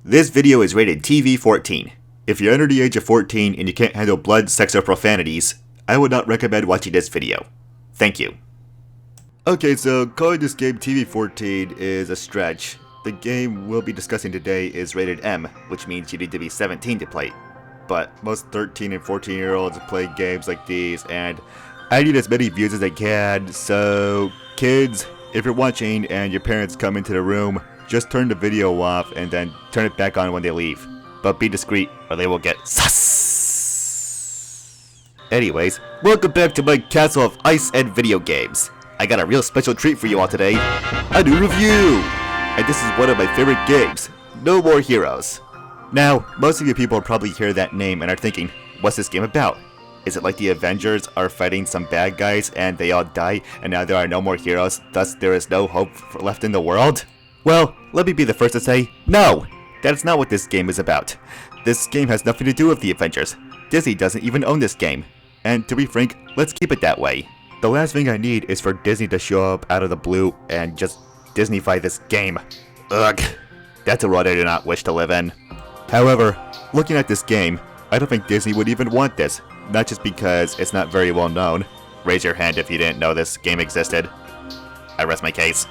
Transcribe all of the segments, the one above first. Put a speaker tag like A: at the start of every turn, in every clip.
A: This video is rated TV 14. If you're under the age of 14 and you can't handle blood, sex, or profanities, I would not recommend watching this video. Thank you. Okay, so calling this game TV 14 is a stretch. The game we'll be discussing today is rated M, which means you need to be 17 to play. But most 13 and 14-year-olds play games like these, and I need as many views as I can, so kids, if you're watching and your parents come into the room, just turn the video off and then turn it back on when they leave. But be discreet or they will get sus. Anyways, welcome back to my castle of ice and video games. I got a real special treat for you all today, a new review! And this is one of my favorite games, No More Heroes. Now, most of you people probably hear that name and are thinking, what's this game about? Is it like the Avengers are fighting some bad guys and they all die and now there are no more heroes, thus there is no hope left in the world? Well, let me be the first to say, no! That's not what this game is about. This game has nothing to do with the Avengers. Disney doesn't even own this game. And to be frank, let's keep it that way. The last thing I need is for Disney to show up out of the blue and just Disneyfy this game. Ugh, that's a world I do not wish to live in. However, looking at this game, I don't think Disney would even want this. Not just because it's not very well known. Raise your hand if you didn't know this game existed. I rest my case.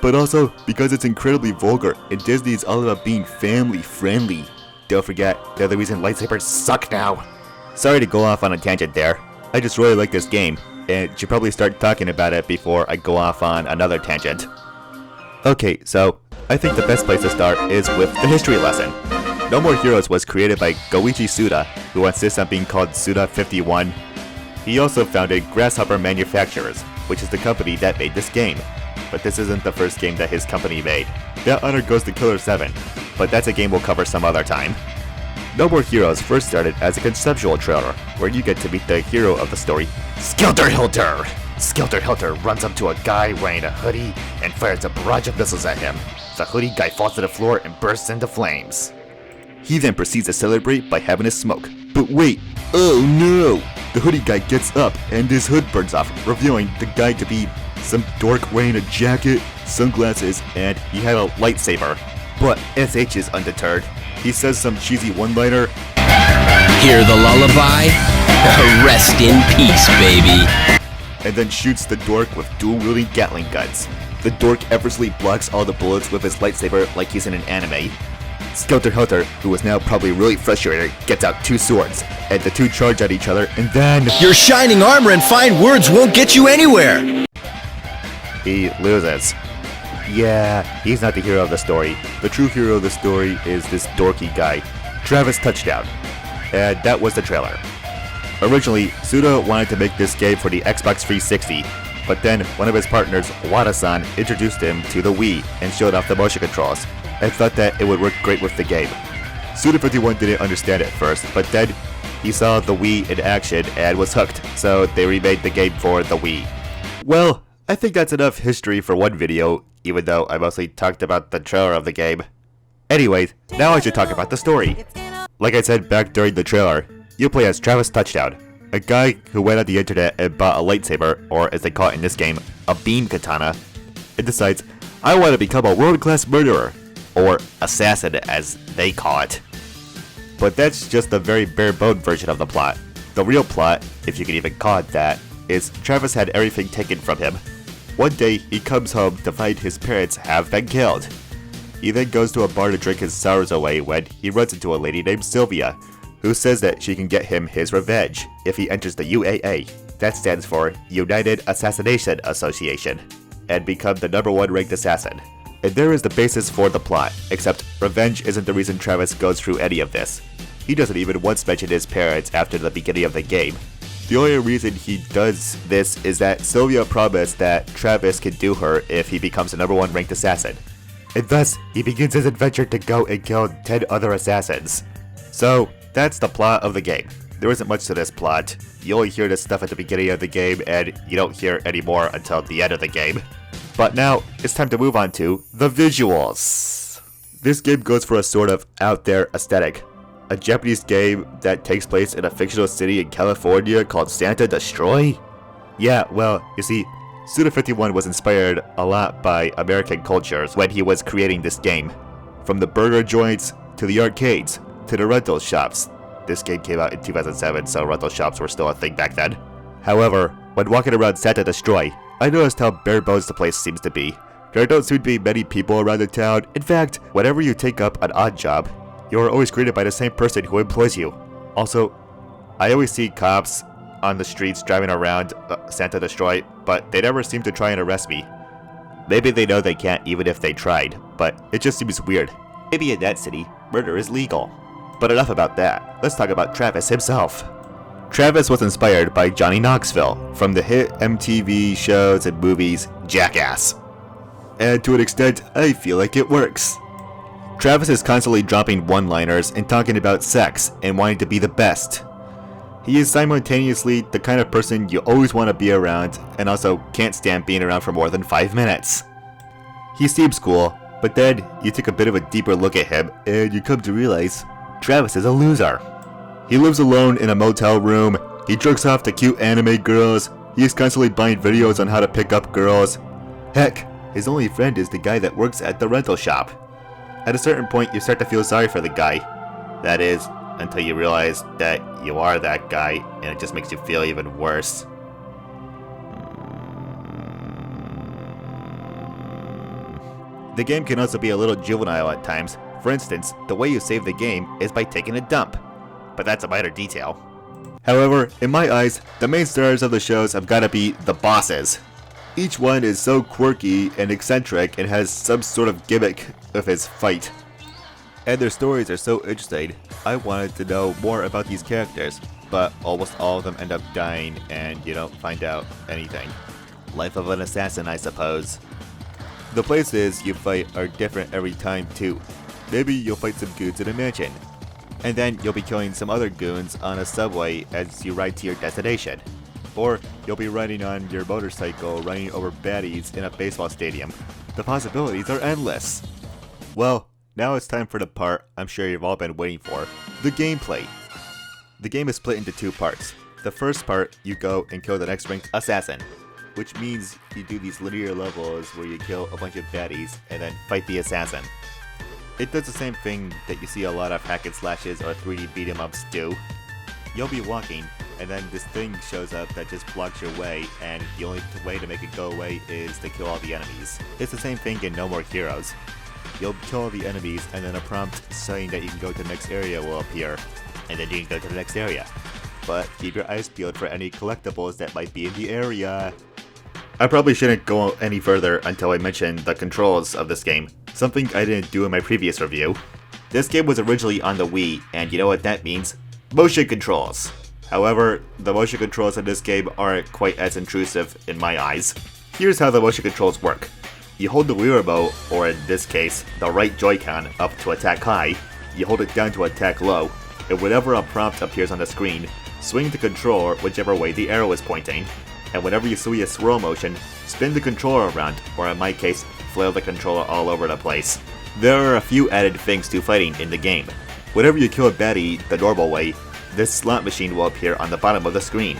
A: But also because it's incredibly vulgar and Disney is all about being family friendly. Don't forget, they're the reason lightsabers suck now. Sorry to go off on a tangent there. I just really like this game and should probably start talking about it before I go off on another tangent. Okay, so I think the best place to start is with the history lesson. No More Heroes was created by Goichi Suda, who insists on being called Suda 51. He also founded Grasshopper Manufacturers, which is the company that made this game. But this isn't the first game that his company made. That honor goes to Killer 7, but that's a game we'll cover some other time. No More Heroes first started as a conceptual trailer, where you get to meet the hero of the story, Skelter Hilter! Skelter Hilter runs up to a guy wearing a hoodie and fires a barrage of missiles at him. The hoodie guy falls to the floor and bursts into flames. He then proceeds to celebrate by having a smoke. But wait, oh no! The hoodie guy gets up and his hood burns off, revealing the guy to be some dork wearing a jacket, sunglasses, and he had a lightsaber. But SH is undeterred. He says some cheesy one-liner.
B: Hear the lullaby? Rest in peace, baby.
A: And then shoots the dork with dual-wielding Gatling guns. The dork effortlessly blocks all the bullets with his lightsaber like he's in an anime. Skelter Hilter, who is now probably really frustrated, gets out two swords, and the two charge at each other, and then
B: your shining armor and fine words won't get you anywhere!
A: He loses. Yeah, he's not the hero of the story. The true hero of the story is this dorky guy, Travis Touchdown. And that was the trailer. Originally, Suda wanted to make this game for the Xbox 360, but then one of his partners, Wada-san, introduced him to the Wii and showed off the motion controls, and thought that it would work great with the game. Suda51 didn't understand it first, but then he saw the Wii in action and was hooked, so they remade the game for the Wii. Well, I think that's enough history for one video, even though I mostly talked about the trailer of the game. Anyways, now I should talk about the story. Like I said back during the trailer, you play as Travis Touchdown, a guy who went on the internet and bought a lightsaber, or as they call it in this game, a beam katana, and decides, I want to become a world-class murderer, or assassin as they call it. But that's just the very bare-boned version of the plot. The real plot, if you can even call it that, is Travis had everything taken from him. One day, he comes home to find his parents have been killed. He then goes to a bar to drink his sorrows away when he runs into a lady named Sylvia, who says that she can get him his revenge if he enters the UAA, that stands for United Assassination Association, and become the #1 ranked assassin. And there is the basis for the plot, except revenge isn't the reason Travis goes through any of this. He doesn't even once mention his parents after the beginning of the game. The only reason he does this is that Sylvia promised that Travis can do her if he becomes the #1 ranked assassin. And thus, he begins his adventure to go and kill 10 other assassins. So, that's the plot of the game. There isn't much to this plot. You only hear this stuff at the beginning of the game, and you don't hear any more until the end of the game. But now, it's time to move on to the visuals. This game goes for a sort of out-there aesthetic. A Japanese game that takes place in a fictional city in California called Santa Destroy? Yeah, well, you see, Suda51 was inspired a lot by American cultures when he was creating this game. From the burger joints to the arcades, to the rental shops. This game came out in 2007, so rental shops were still a thing back then. However, when walking around Santa Destroy, I noticed how bare bones the place seems to be. There don't seem to be many people around the town. In fact, whenever you take up an odd job, you are always greeted by the same person who employs you. Also, I always see cops on the streets driving around Santa Destroy, but they never seem to try and arrest me. Maybe they know they can't even if they tried, but it just seems weird. Maybe in that city, murder is legal. But enough about that, let's talk about Travis himself. Travis was inspired by Johnny Knoxville from the hit MTV shows and movies Jackass. And to an extent, I feel like it works. Travis is constantly dropping one-liners and talking about sex and wanting to be the best. He is simultaneously the kind of person you always want to be around and also can't stand being around for more than 5 minutes. He seems cool, but then you take a bit of a deeper look at him and you come to realize Travis is a loser. He lives alone in a motel room, he jerks off to cute anime girls, he is constantly buying videos on how to pick up girls. Heck, his only friend is the guy that works at the rental shop. At a certain point you start to feel sorry for the guy. That is, until you realize that you are that guy and it just makes you feel even worse. The game can also be a little juvenile at times. For instance, the way you save the game is by taking a dump. But that's a minor detail. However, in my eyes, the main stars of the shows have gotta be the bosses. Each one is so quirky and eccentric and has some sort of gimmick of his fight. And their stories are so interesting, I wanted to know more about these characters, but almost all of them end up dying and you don't find out anything. Life of an assassin, I suppose. The places you fight are different every time too. Maybe you'll fight some goons in a mansion, and then you'll be killing some other goons on a subway as you ride to your destination. Or you'll be riding on your motorcycle running over baddies in a baseball stadium. The possibilities are endless. Well, now it's time for the part I'm sure you've all been waiting for, the gameplay. The game is split into two parts. The first part, you go and kill the next ranked assassin, which means you do these linear levels where you kill a bunch of baddies and then fight the assassin. It does the same thing that you see a lot of hack and slashes or 3D beat 'em ups do. You'll be walking, and then this thing shows up that just blocks your way, and the only way to make it go away is to kill all the enemies. It's the same thing in No More Heroes. You'll kill all the enemies, and then a prompt saying that you can go to the next area will appear, and then you can go to the next area. But keep your eyes peeled for any collectibles that might be in the area. I probably shouldn't go any further until I mention the controls of this game, something I didn't do in my previous review. This game was originally on the Wii, and you know what that means? Motion controls. However, the motion controls in this game aren't quite as intrusive in my eyes. Here's how the motion controls work. You hold the Wii remote, or in this case, the right Joy-Con, up to attack high, you hold it down to attack low, and whenever a prompt appears on the screen, swing the controller whichever way the arrow is pointing. And whenever you see a swirl motion, spin the controller around, or in my case, flail the controller all over the place. There are a few added things to fighting in the game. Whenever you kill a baddie the normal way, this slot machine will appear on the bottom of the screen.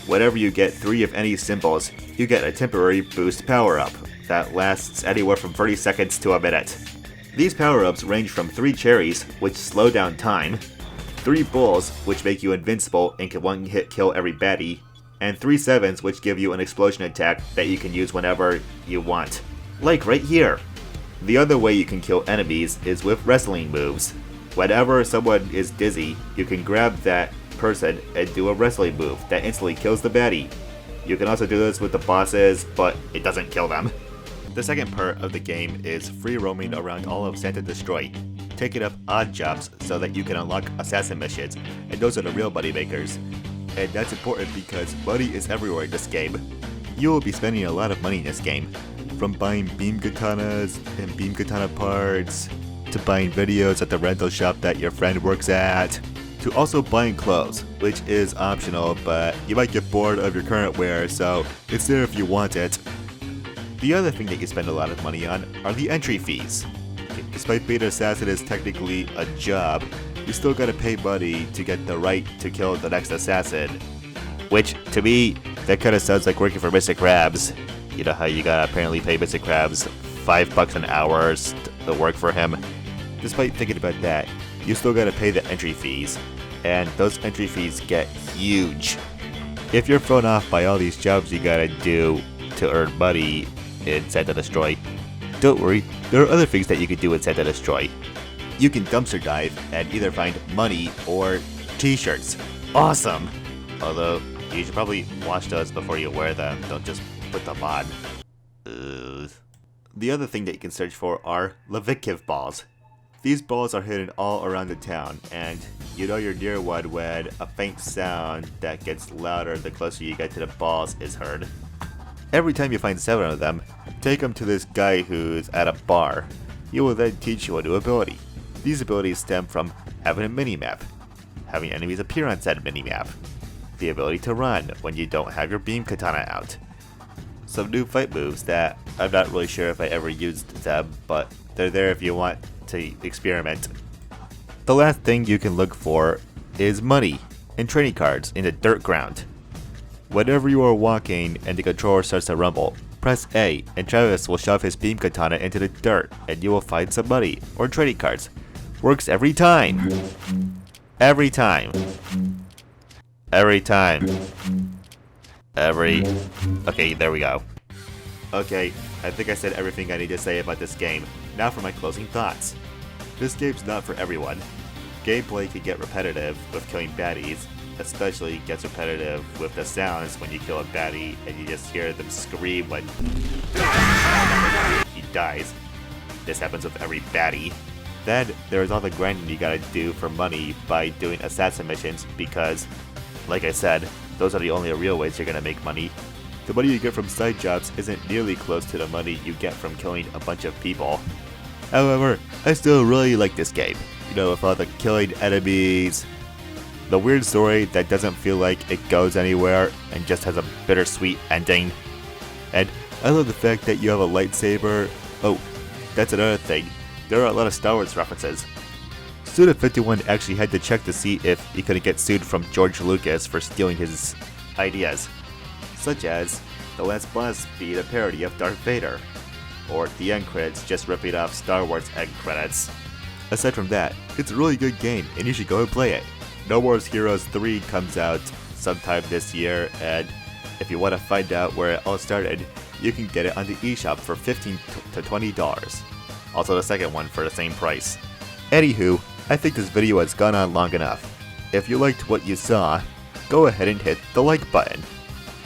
A: Whenever you get 3 of any symbols, you get a temporary boost power-up that lasts anywhere from 30 seconds to a minute. These power-ups range from 3 cherries, which slow down time, 3 bulls, which make you invincible and can one-hit kill every baddie, and 3 sevens, which give you an explosion attack that you can use whenever you want. Like right here! The other way you can kill enemies is with wrestling moves. Whenever someone is dizzy, you can grab that person and do a wrestling move that instantly kills the baddie. You can also do this with the bosses, but it doesn't kill them. The second part of the game is free roaming around all of Santa Destroy, taking up odd jobs so that you can unlock assassin missions, and those are the real money makers. And that's important because money is everywhere in this game. You will be spending a lot of money in this game, from buying beam katanas and beam katana parts, to buying videos at the rental shop that your friend works at, to also buying clothes, which is optional, but you might get bored of your current wear, so it's there if you want it. The other thing that you spend a lot of money on are the entry fees. Despite being an assassin is technically a job, you still gotta pay money to get the right to kill the next assassin. Which, to me, that kinda sounds like working for Mr. Krabs. You know how you gotta apparently pay Mr. Krabs $5 an hour to work for him? despite thinking about that, you still gotta pay the entry fees, and those entry fees get huge. If you're thrown off by all these jobs you gotta do to earn money in Santa Destroy, don't worry, there are other things that you can do in Santa Destroy. You can dumpster dive and either find money or t-shirts. Awesome! Although, you should probably wash those before you wear them, don't just put them on. Ugh. The other thing that you can search for are Levikiv balls. These balls are hidden all around the town, and you know you're near one when a faint sound that gets louder the closer you get to the balls is heard. Every time you find 7 of them, take them to this guy who's at a bar. He will then teach you a new ability. These abilities stem from having a minimap, having enemies appear on said minimap, the ability to run when you don't have your beam katana out, some new fight moves that I'm not really sure if I ever used them, but they're there if you want to experiment. The last thing you can look for is money and trading cards in the dirt ground. Whenever you are walking and the controller starts to rumble, press A and Travis will shove his beam katana into the dirt and you will find some money or trading cards. Works every time. Every time. Every time. Okay, there we go. Okay, I think I said everything I need to say about this game. Now for my closing thoughts. This game's not for everyone. Gameplay can get repetitive with killing baddies, especially gets repetitive with the sounds when you kill a baddie and you just hear them scream when he dies. This happens with every baddie. Then there's all the grinding you gotta do for money by doing assassin missions because, like I said, those are the only real ways you're gonna make money. The money you get from side jobs isn't nearly close to the money you get from killing a bunch of people. However, I still really like this game. You know, with all the killing enemies, the weird story that doesn't feel like it goes anywhere and just has a bittersweet ending. And I love the fact that you have a lightsaber. Oh, that's another thing. There are a lot of Star Wars references. Suda51 actually had to check to see if he could get sued from George Lucas for stealing his ideas, such as the last boss being a parody of Darth Vader, or the end credits just ripping off Star Wars end credits. Aside from that, it's a really good game and you should go and play it. No More Heroes 3 comes out sometime this year, and if you want to find out where it all started, you can get it on the eShop for $15 to $20. Also the second one for the same price. Anywho, I think this video has gone on long enough. If you liked what you saw, go ahead and hit the like button.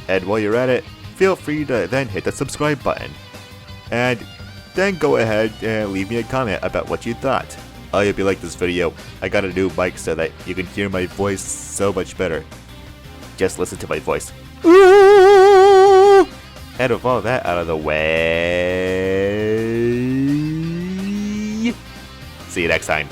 A: And while you're at it, feel free to then hit the subscribe button. And then go ahead and leave me a comment about what you thought. I hope you liked this video. I got a new mic so that you can hear my voice so much better. Just listen to my voice. And with all that out of the way, see you next time.